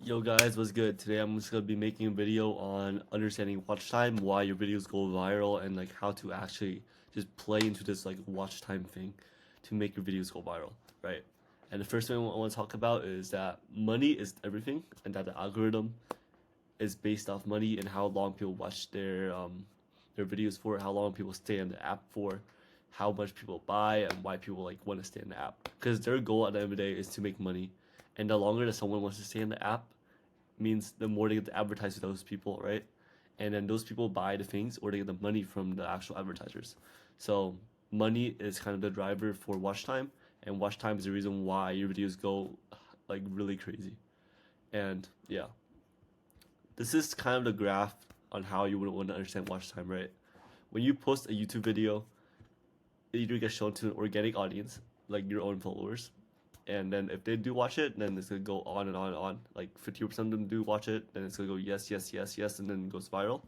Yo guys, what's good? Today I'm just gonna be making a video on understanding watch time, why your videos go viral, and like how to actually just play into this like watch time thing to make your videos go viral, right? And the first thing I want to talk about is that money is everything, and that the algorithm is based off money and how long people watch their videos for, how long people stay on the app for, how much people buy, and why people like want to stay in the app. Because their goal at the end of the day is to make money, and the longer that someone wants to stay in the app means the more they get to advertise to those people, right? And then those people buy the things or they get the money from the actual advertisers. So money is kind of the driver for watch time, and watch time is the reason why your videos go like really crazy. And yeah, this is kind of the graph on how you would want to understand watch time, right? When you post a YouTube video, it either gets shown to an organic audience, like your own followers, and then if they do watch it, then it's gonna go on and on and on. Like 50% of them do watch it, then it's gonna go yes, yes, yes, yes, and then it goes viral.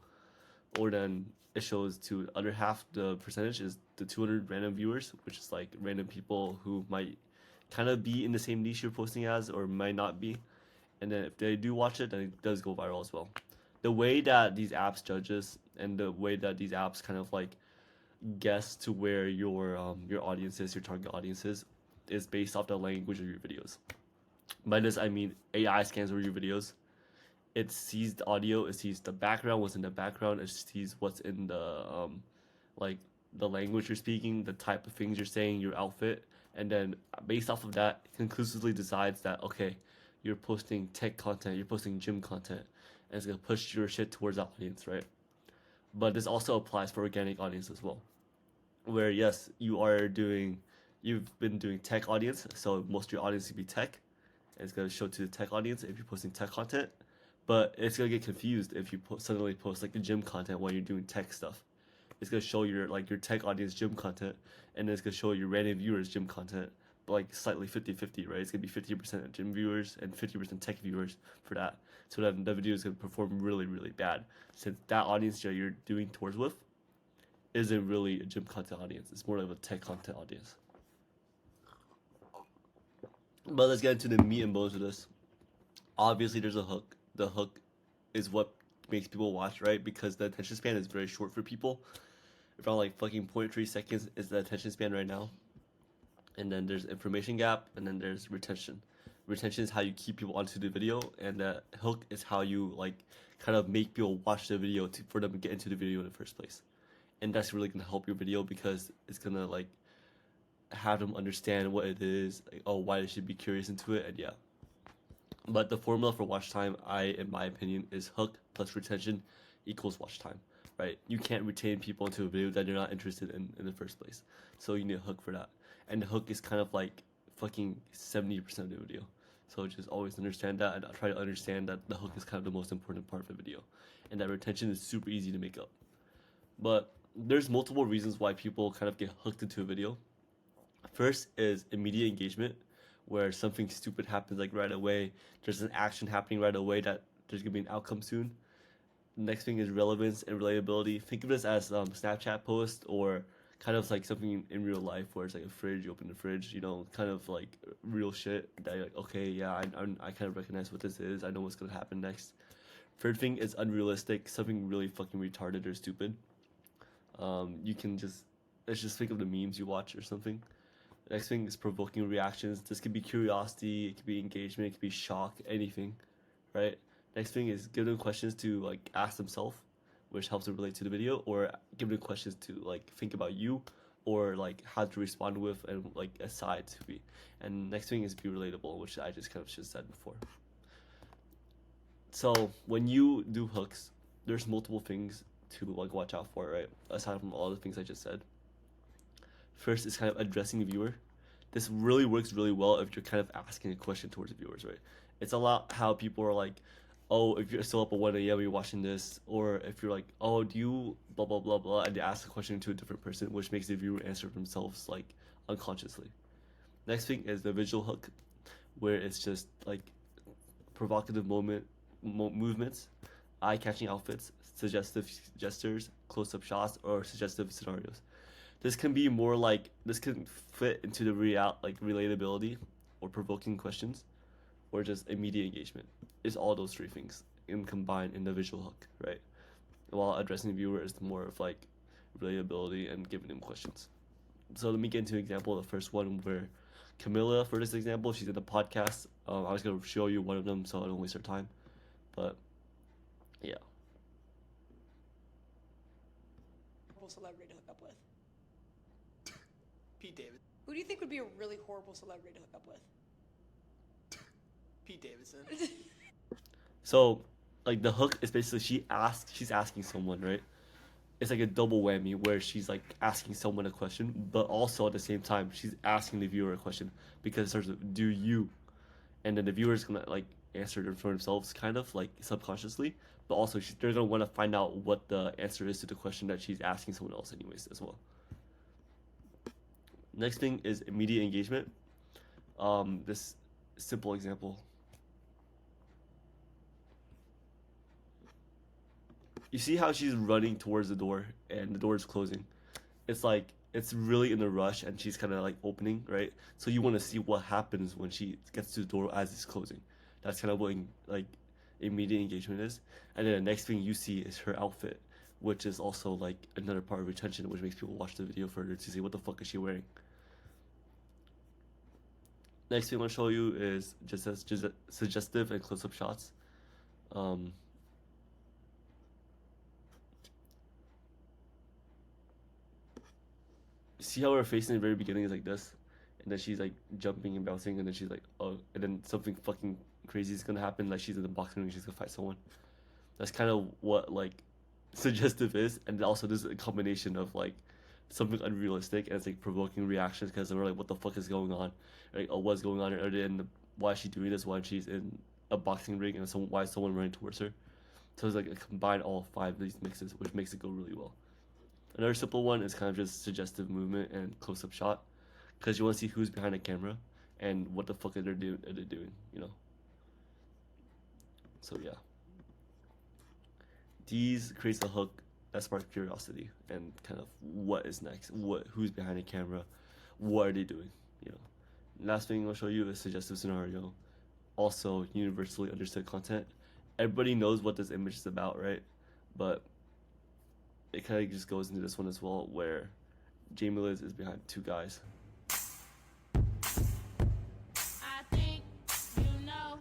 Or then it shows to the other half, the percentage is the 200 random viewers, which is like random people who might kind of be in the same niche you're posting as or might not be. And then if they do watch it, then it does go viral as well. The way that these apps judges and the way that these apps kind of like guess to where your audience is, your target audience is based off the language of your videos. By this I mean AI scans over your videos. It sees the audio, it sees the background, what's in the background, it sees what's in like the language you're speaking, the type of things you're saying, your outfit, and then based off of that, it conclusively decides that okay, you're posting tech content, you're posting gym content, and it's gonna push your shit towards that audience, right? But this also applies for organic audience as well, where yes, you've been doing tech audience, so most of your audience will be tech, and it's gonna show to the tech audience if you're posting tech content, but it's gonna get confused if you suddenly post like the gym content while you're doing tech stuff. It's gonna show your tech audience gym content, and then it's gonna show your random viewers gym content, but like slightly 50-50, right? It's gonna be 50% gym viewers and 50% tech viewers for that. So that the video is gonna perform really, really bad since that audience that you're doing tours with isn't really a gym content audience. It's more of a tech content audience. But let's get into the meat and bones of this. Obviously, there's a hook. The hook is what makes people watch, right? Because the attention span is very short for people. Around like fucking 0.3 seconds is the attention span right now. And then there's information gap, and then there's retention. Retention is how you keep people onto the video, and the hook is how you like kind of make people watch the video for them to get into the video in the first place. And that's really gonna help your video because it's gonna like have them understand what it is, like, oh, why they should be curious into it, and yeah. But the formula for watch time, in my opinion, is hook plus retention equals watch time, right? You can't retain people into a video that they're not interested in the first place. So you need a hook for that. And the hook is kind of like fucking 70% of the video. So just always understand that and try to understand that the hook is kind of the most important part of the video. And that retention is super easy to make up. But there's multiple reasons why people kind of get hooked into a video. First is immediate engagement, where something stupid happens like right away. There's an action happening right away that there's gonna be an outcome soon. Next thing is relevance and relatability. Think of this as Snapchat post or kind of like something in real life where it's like a fridge, you open the fridge, kind of like real shit that you're like, okay, yeah, I kind of recognize what this is. I know what's gonna happen next. Third thing is unrealistic, something really fucking retarded or stupid. You can just let's just think of the memes you watch or something. Next thing is provoking reactions. This could be curiosity, it could be engagement, it could be shock, anything, right? Next thing is give them questions to like ask themselves, which helps them relate to the video, or give them questions to like think about you, or like how to respond with, and like a side to be. And next thing is be relatable, which I just kind of just said before. So when you do hooks, there's multiple things to like watch out for, right? Aside from all the things I just said. First is kind of addressing the viewer. This really works really well if you're kind of asking a question towards the viewers, right? It's a lot how people are like, oh, if you're still up at 1 a.m. you're watching this, or if you're like, oh, do you blah blah blah blah, and they ask a question to a different person, which makes the viewer answer themselves like unconsciously. Next thing is the visual hook, where it's just like provocative movements, eye-catching outfits, suggestive gestures, close-up shots, or suggestive scenarios. This can fit into the real like relatability or provoking questions or just immediate engagement. is all those three things in combined in the visual hook, right? While addressing the viewer is more of like relatability and giving them questions. So let me get into an example. The first one where Camilla, for this example, she's in the podcast. I was gonna show you one of them so I don't waste our time, but yeah. Celebrity to hook up with. Pete Davidson. Who do you think would be a really horrible celebrity to hook up with? Pete Davidson. So, like the hook is basically she's asking someone, right? It's like a double whammy where she's like asking someone a question, but also at the same time she's asking the viewer a question because there's a do you, and then the viewer's gonna like answer it for themselves, kind of like subconsciously, but also they're gonna want to find out what the answer is to the question that she's asking someone else, anyways, as well. Next thing is immediate engagement. This simple example. You see how she's running towards the door and the door is closing. It's like it's really in a rush and she's kind of like opening, right? So you want to see what happens when she gets to the door as it's closing. That's kind of what like immediate engagement is. And then the next thing you see is her outfit, which is also like another part of retention, which makes people watch the video further to see what the fuck is she wearing. Next thing I want to show you is just as suggestive and close-up shots. See how her face in the very beginning is like this, and then she's like jumping and bouncing, and then she's like, oh, and then something fucking crazy is gonna happen, like she's in the boxing ring, she's gonna fight someone. That's kind of what like suggestive is, and also there's a combination of like something unrealistic and it's like provoking reactions because we're like, what the fuck is going on? Like, oh, what's going on? And why is she doing this? Why she's in a boxing ring and why is someone running towards her? So it's like a combine all five of these mixes, which makes it go really well. Another simple one is kind of just suggestive movement and close-up shot, because you want to see who's behind the camera and what the fuck are they doing, you know. So yeah, these creates a hook that sparks curiosity and kind of what is next, who's behind the camera, what are they doing, you know. Last thing I'll show you is suggestive scenario, also universally understood content. Everybody knows what this image is about, right? But it kind of just goes into this one as well, where Jamie Liz is behind two guys. I think you know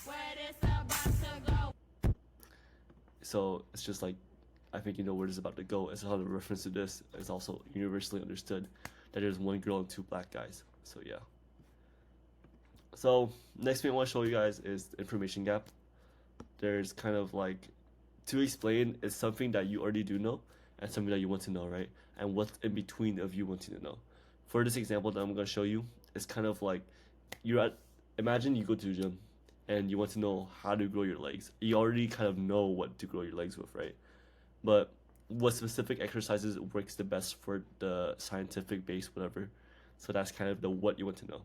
where this about to go. So it's just like, I think you know where this is about to go. It's how the reference to this is also universally understood that there's one girl and two black guys. So yeah. So next thing I want to show you guys is the information gap. There's kind of like, to explain is something that you already do know and something that you want to know, right? And what's in between of you wanting to know. For this example that I'm going to show you, it's kind of like imagine you go to the gym and you want to know how to grow your legs. You already kind of know what to grow your legs with, right? But what specific exercises works the best for the scientific base, whatever. So that's kind of the what you want to know.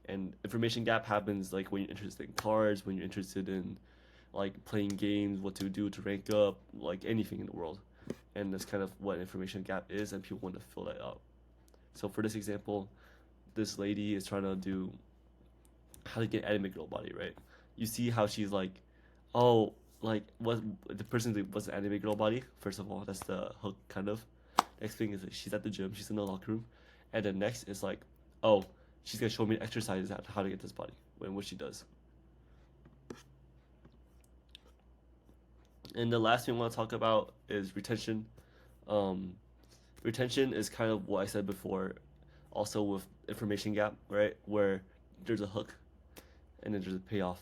And information gap happens like when you're interested in cards, when you're interested in like playing games, what to do to rank up, like anything in the world. And that's kind of what information gap is, and people want to fill that out. So for this example, this lady is trying to do how to get anime girl body, right? You see how she's like, oh, like what the person what's the anime girl body? First of all, that's the hook kind of. Next thing is like, she's at the gym, she's in the locker room, and then next is like, oh, she's gonna show me exercises how to get this body, and what she does. And the last thing I want to talk about is retention. Retention is kind of what I said before, also with information gap, right? Where there's a hook and then there's a payoff.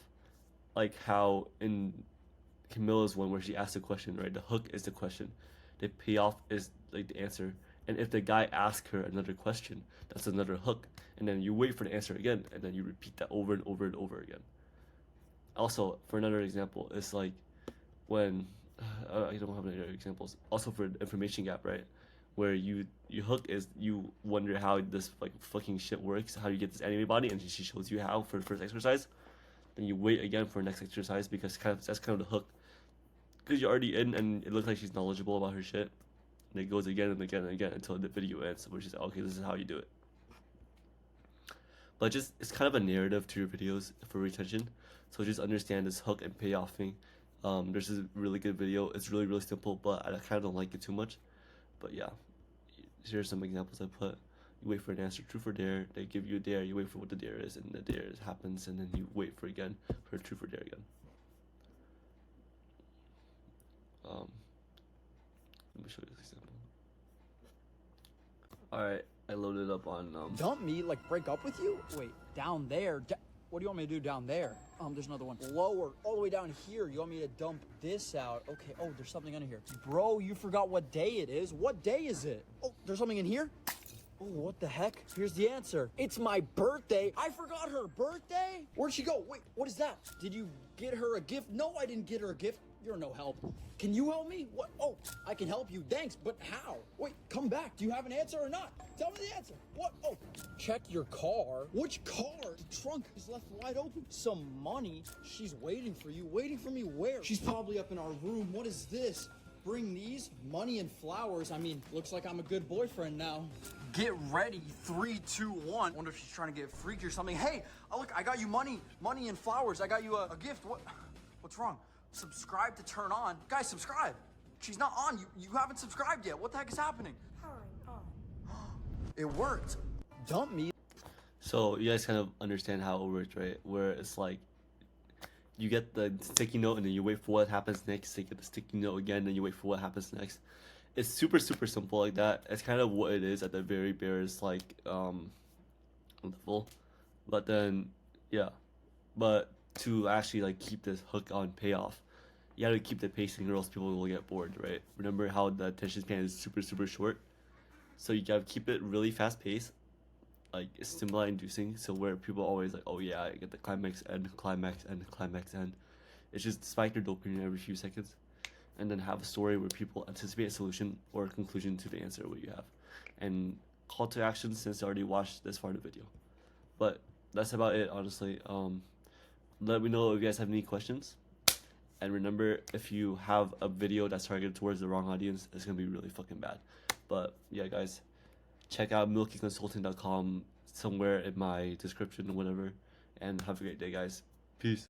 Like how in Camilla's one where she asked a question, right? The hook is the question. The payoff is like the answer. And if the guy asks her another question, that's another hook. And then you wait for the answer again, and then you repeat that over and over and over again. Also, for another example, it's like when I don't have any other examples. Also for information gap, right? Where your hook is you wonder how this like fucking shit works, how you get this anime body, and she shows you how for the first exercise. Then you wait again for the next exercise because that's kind of the hook. Because you're already in and it looks like she's knowledgeable about her shit. And it goes again and again and again until the video ends, where she's like, okay, this is how you do it. but just it's kind of a narrative to your videos for retention. So just understand this hook and payoff thing. There's this really good video. It's really simple, but I kind of don't like it too much. But yeah, here's some examples I put. You wait for an answer, truth or dare. They give you a dare. You wait for what the dare is, and the dare happens, and then you wait for a truth or dare again. Let me show you this example. All right, I loaded up on Dump me? Like break up with you? Wait, down there? What do you want me to do down there? There's another one. Lower, all the way down here. You want me to dump this out? Okay, oh, there's something under here. Bro, you forgot what day it is. What day is it? Oh, there's something in here? Oh, what the heck? Here's the answer. It's my birthday. I forgot her birthday? Where'd she go? Wait, what is that? Did you get her a gift? No, I didn't get her a gift. You're no help. Can you help me? What? Oh, I can help you. Thanks, but how? Wait, come back. Do you have an answer or not? Tell me the answer. What? Oh, check your car. Which car? The trunk is left wide open. Some money. She's waiting for you. Waiting for me where? She's probably up in our room. What is this? Bring these, money and flowers. I mean, looks like I'm a good boyfriend now. Get ready, 3, 2, 1. Wonder if she's trying to get freaky or something. Hey, oh, look, I got you money and flowers. I got you a gift. What's wrong? Subscribe to turn on. Guys, subscribe. She's not on. You haven't subscribed yet. What the heck is happening? It worked. Dump me. So you guys kind of understand how it works, right? Where it's like you get the sticky note and then you wait for what happens next. You get the sticky note again and you wait for what happens next. It's super simple like that. It's kind of what it is at the very barest like level. But then yeah. But to actually like keep this hook on payoff, you gotta keep the pacing or else people will get bored, right? Remember how the attention span is super short? So you gotta keep it really fast paced, like stimuli inducing, so where people always like, oh yeah, I get the climax end. It's just spike their dopamine every few seconds. And then have a story where people anticipate a solution or a conclusion to the answer what you have. And call to action since they already watched this far in the video. But that's about it, honestly. Let me know if you guys have any questions. And remember, if you have a video that's targeted towards the wrong audience, it's gonna be really fucking bad. But yeah, guys, check out milkyconsulting.com somewhere in my description or whatever. And have a great day, guys. Peace.